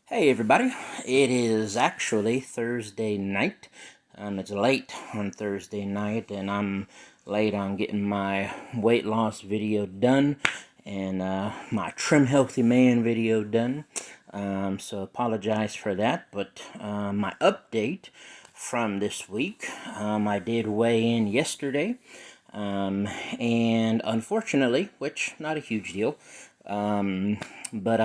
Hey everybody, it is actually Thursday night. It's late on Thursday night, and I'm late on getting my weight loss video done and my Trim Healthy Man video done. So apologize for that, but my update from this week, I did weigh in yesterday, and unfortunately, which not a huge deal, but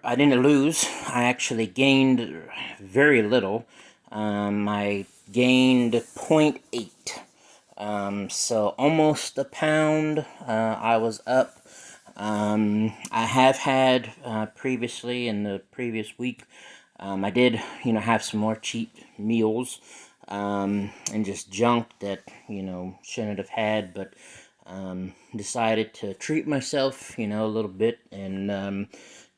I didn't lose. I actually gained very little. I gained 0.8. So almost a pound. I was up. I have had previously in the previous week. I did, have some more cheap meals and just junk that shouldn't have had, but decided to treat myself, a little bit, and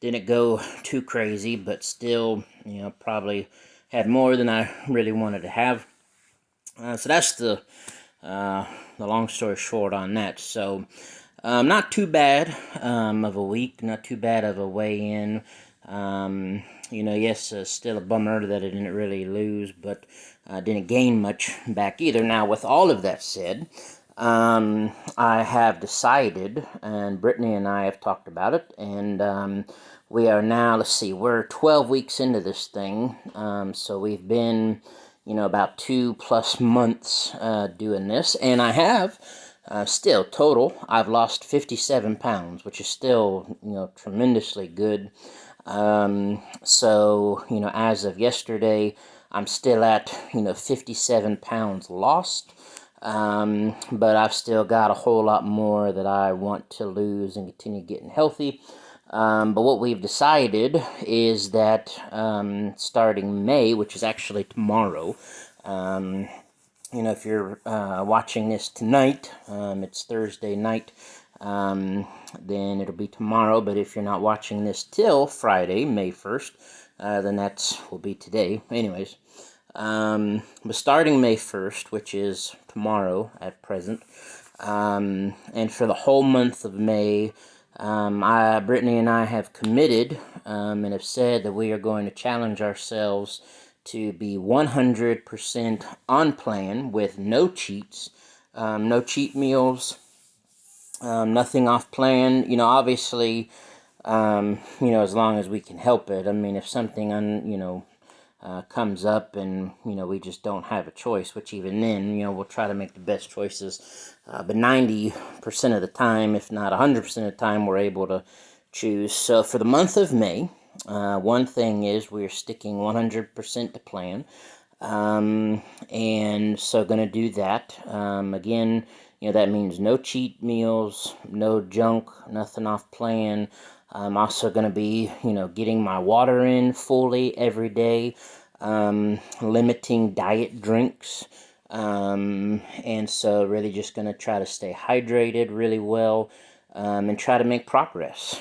didn't go too crazy, but still, probably had more than I really wanted to have. So that's the long story short on that. So not too bad of a week, not too bad of a weigh-in. Yes, still a bummer that I didn't really lose, but I didn't gain much back either. Now, with all of that said, I have decided, and Brittany and I have talked about it, and we are now, let's see, we're 12 weeks into this thing, so we've been, about 2+ months doing this, and I have still, total, I've lost 57 pounds, which is still, tremendously good. So, as of yesterday, I'm still at, 57 pounds lost. But I've still got a whole lot more that I want to lose and continue getting healthy. But what we've decided is that starting May, which is actually tomorrow, if you're watching this tonight, it's Thursday night, then it'll be tomorrow. But if you're not watching this till Friday, May 1st, then will be today. Anyways, but starting May 1st, which is tomorrow at present, and for the whole month of May, Brittany and I have committed and have said that we are going to challenge ourselves to be 100% on plan with no cheats, no cheat meals, nothing off plan. Obviously, as long as we can help it. I mean, if something comes up and we just don't have a choice, which even then we'll try to make the best choices, but 90% of the time, if not 100% of the time, we're able to choose. So for the month of May, one thing is we're sticking 100% to plan, and so going to do that. Again, that means no cheat meals, no junk, nothing off plan. I'm also going to be, getting my water in fully every day, limiting diet drinks, and so really just going to try to stay hydrated really well, and try to make progress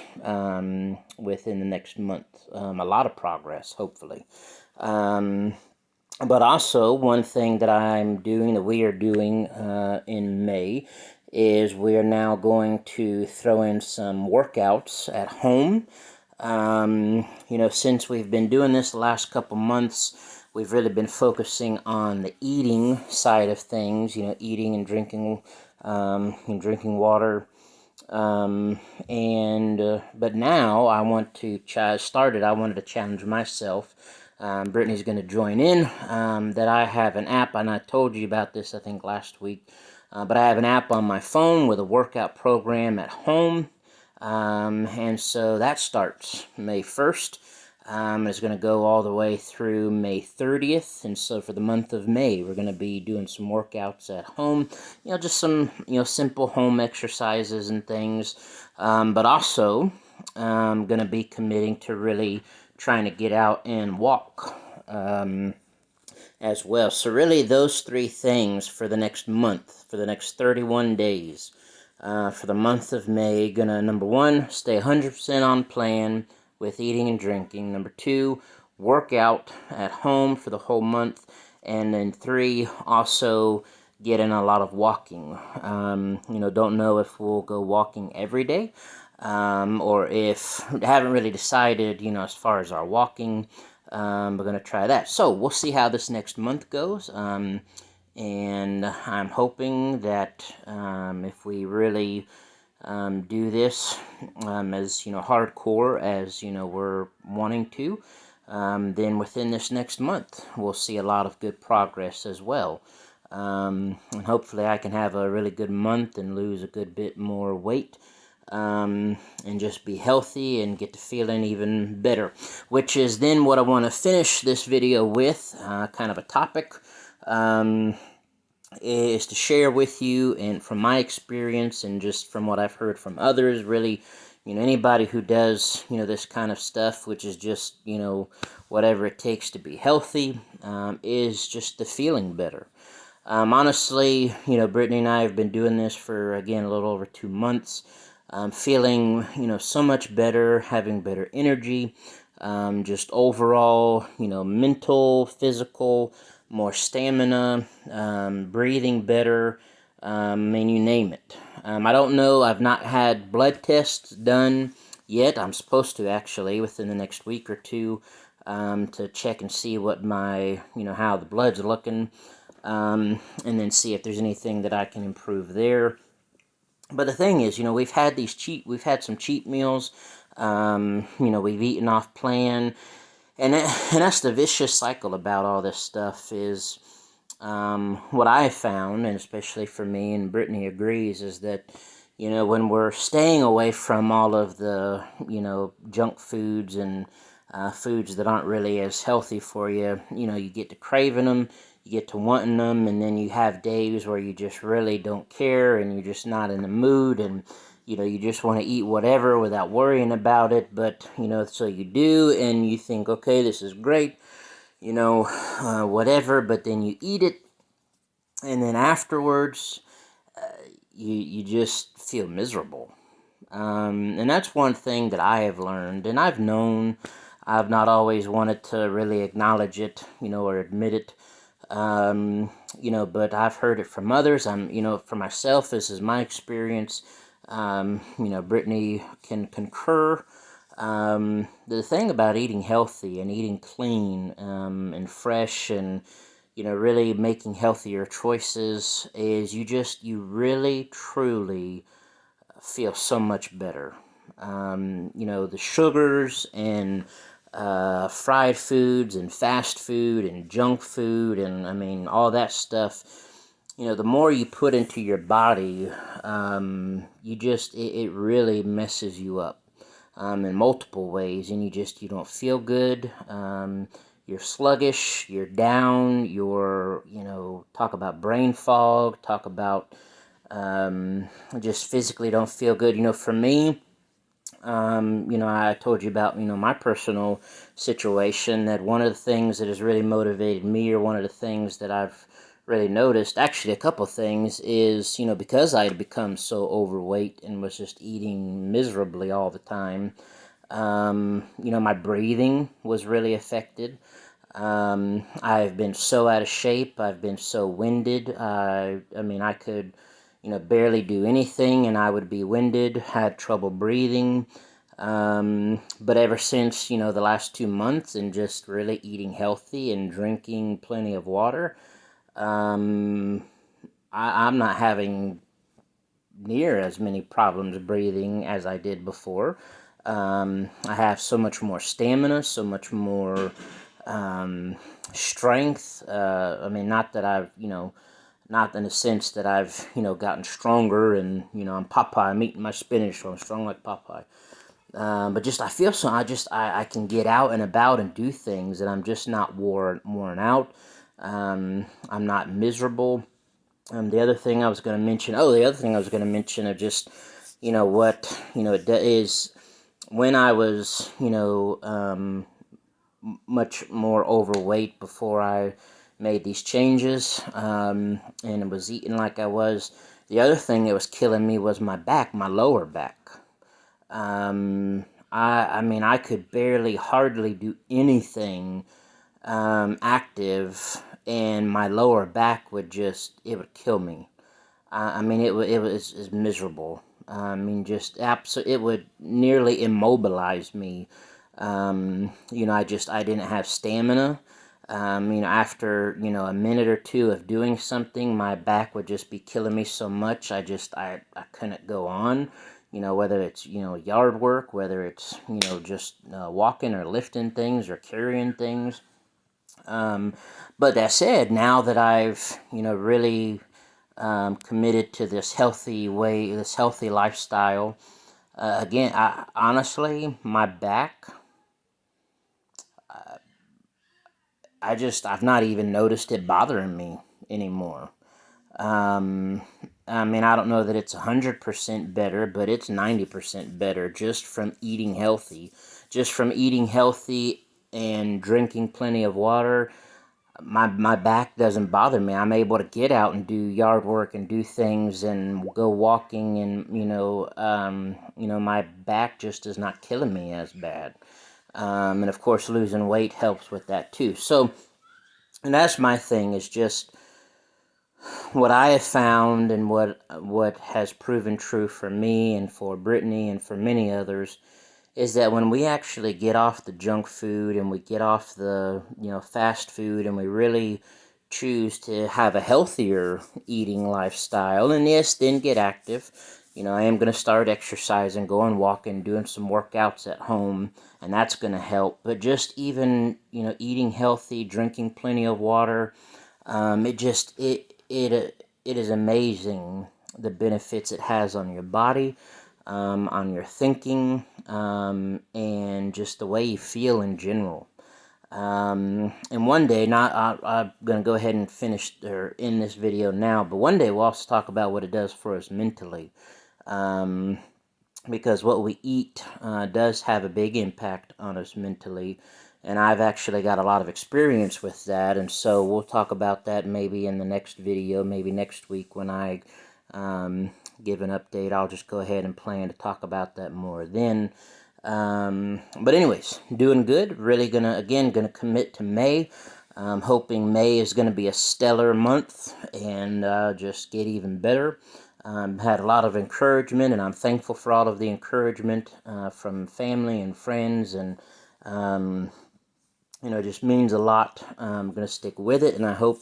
within the next month. A lot of progress, hopefully. But also, one thing that we are doing in May, is we are now going to throw in some workouts at home. Since we've been doing this the last couple months, we've really been focusing on the eating side of things, eating and drinking water. But now I want to I wanted to challenge myself. Brittany's going to join in, that I have an app, and I told you about this, I think, last week. But I have an app on my phone with a workout program at home. And so that starts May 1st. It's going to go all the way through May 30th. And so for the month of May, we're going to be doing some workouts at home. Just some, simple home exercises and things. But also, I'm going to be committing to really trying to get out and walk as well. So really those three things for the next month, for the next 31 days. For the month of May, gonna, number one, stay 100% on plan with eating and drinking. Number two, work out at home for the whole month. And then three, also get in a lot of walking. Don't know if we'll go walking every day. or if haven't really decided, as far as our walking, we're going to try that. So we'll see how this next month goes. And I'm hoping that if we really do this as hardcore as we're wanting to, then within this next month we'll see a lot of good progress as well. And hopefully I can have a really good month and lose a good bit more weight, and just be healthy and get to feeling even better, which is then what I want to finish this video with, kind of a topic, is to share with you, and from my experience and just from what I've heard from others, really, anybody who does, this kind of stuff, which is just, whatever it takes to be healthy, is just the feeling better. Honestly, Brittany and I have been doing this for, again, a little over 2 months. Feeling, so much better, having better energy, just overall, mental, physical, more stamina, breathing better, you name it. I don't know, I've not had blood tests done yet. I'm supposed to, actually, within the next week or two, to check and see what my, how the blood's looking, and then see if there's anything that I can improve there. But the thing is, we've had some cheat meals, we've eaten off plan, and that's the vicious cycle about all this stuff is, what I found, and especially for me, and Brittany agrees, is that, when we're staying away from all of the, junk foods and foods that aren't really as healthy for you, you get to craving them, you get to wanting them, and then you have days where you just really don't care, and you're just not in the mood, and, you just want to eat whatever without worrying about it, but, so you do, and you think, okay, this is great, whatever, but then you eat it, and then afterwards, you just feel miserable. And that's one thing that I have learned, and I've known. I've not always wanted to really acknowledge it, or admit it, but I've heard it from others. For myself, this is my experience. Brittany can concur. The thing about eating healthy and eating clean, and fresh, and really making healthier choices is you really, truly feel so much better. The sugars and fried foods and fast food and junk food and all that stuff, the more you put into your body, it really messes you up, in multiple ways, and you don't feel good. You're sluggish, you're down, talk about brain fog, talk about, just physically don't feel good. For me, I told you about, my personal situation, that one of the things that has really motivated me, or one of the things that I've really noticed, actually a couple things, is, because I had become so overweight and was just eating miserably all the time, my breathing was really affected. I've been so out of shape, I've been so winded, I could, barely do anything, and I would be winded, had trouble breathing, but ever since, the last 2 months, and just really eating healthy and drinking plenty of water, I'm not having near as many problems breathing as I did before. I have so much more stamina, so much more strength. Not that I've, not in the sense that I've, gotten stronger and, I'm Popeye, I'm eating my spinach, so I'm strong like Popeye. But just, I feel so, I can get out and about and do things, and I'm just not worn out. I'm not miserable. The other thing I was going to mention, of just, it is when I was, much more overweight before I made these changes, and was eating like I was. The other thing that was killing me was my back, my lower back. I could hardly do anything active, and my lower back would kill me. It was miserable. I mean, just it would nearly immobilize me. I didn't have stamina. After, a minute or two of doing something, my back would just be killing me so much, I couldn't go on. Whether it's, yard work, whether it's, just walking or lifting things or carrying things. But that said, now that I've, really committed to this healthy way, this healthy lifestyle, again, honestly, my back, I've not even noticed it bothering me anymore. Um, I don't know that it's 100% better, but it's 90% better just from eating healthy. Just from eating healthy and drinking plenty of water, my back doesn't bother me. I'm able to get out and do yard work and do things and go walking, and my back just is not killing me as bad. And of course, losing weight helps with that too. So, and that's my thing, is just what I have found, and what has proven true for me and for Brittany and for many others, is that when we actually get off the junk food and we get off the fast food, and we really choose to have a healthier eating lifestyle, and yes, then get active. I am going to start exercising, going walking, doing some workouts at home, and that's going to help. But just even eating healthy, drinking plenty of water, it is amazing the benefits it has on your body, on your thinking, and just the way you feel in general. And one day, I'm going to go ahead and finish or end this video now, but one day we'll also talk about what it does for us mentally. Because what we eat does have a big impact on us mentally. And I've actually got a lot of experience with that, and so we'll talk about that maybe in the next video, maybe next week when I give an update. I'll just go ahead and plan to talk about that more then. But anyways, doing good. Really gonna commit to May. Hoping May is gonna be a stellar month and just get even better. Had a lot of encouragement, and I'm thankful for all of the encouragement from family and friends, and it just means a lot. I'm going to stick with it, and I hope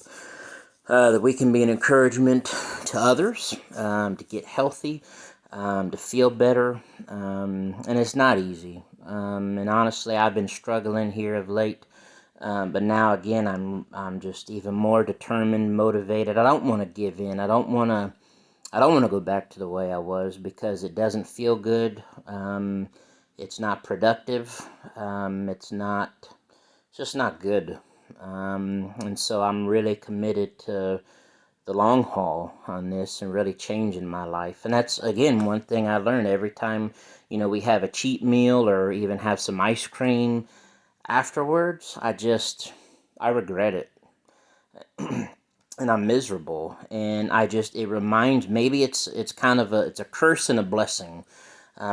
that we can be an encouragement to others to get healthy, to feel better, and it's not easy. And honestly, I've been struggling here of late, but now again, I'm just even more determined, motivated. I don't want to give in. I don't want to go back to the way I was, because it doesn't feel good. It's not productive. It's just not good. And so I'm really committed to the long haul on this and really changing my life. And that's, again, one thing I learned every time, we have a cheat meal or even have some ice cream afterwards. I regret it. And I'm miserable. And it reminds, maybe it's kind of it's a curse and a blessing.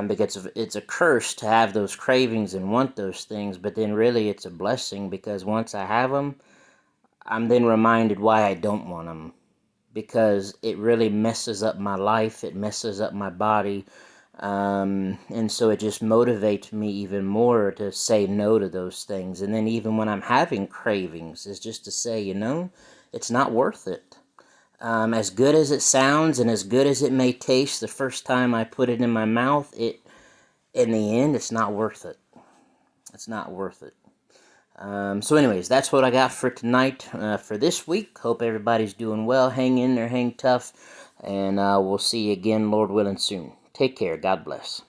Because it's a curse to have those cravings and want those things, but then really it's a blessing, because once I have them, I'm then reminded why I don't want them, because it really messes up my life, it messes up my body, and so it just motivates me even more to say no to those things. And then even when I'm having cravings, is just to say, it's not worth it. As good as it sounds and as good as it may taste the first time I put it in my mouth, in the end, it's not worth it. It's not worth it. So anyways, that's what I got for tonight, for this week. Hope everybody's doing well. Hang in there, hang tough, and we'll see you again, Lord willing, soon. Take care. God bless.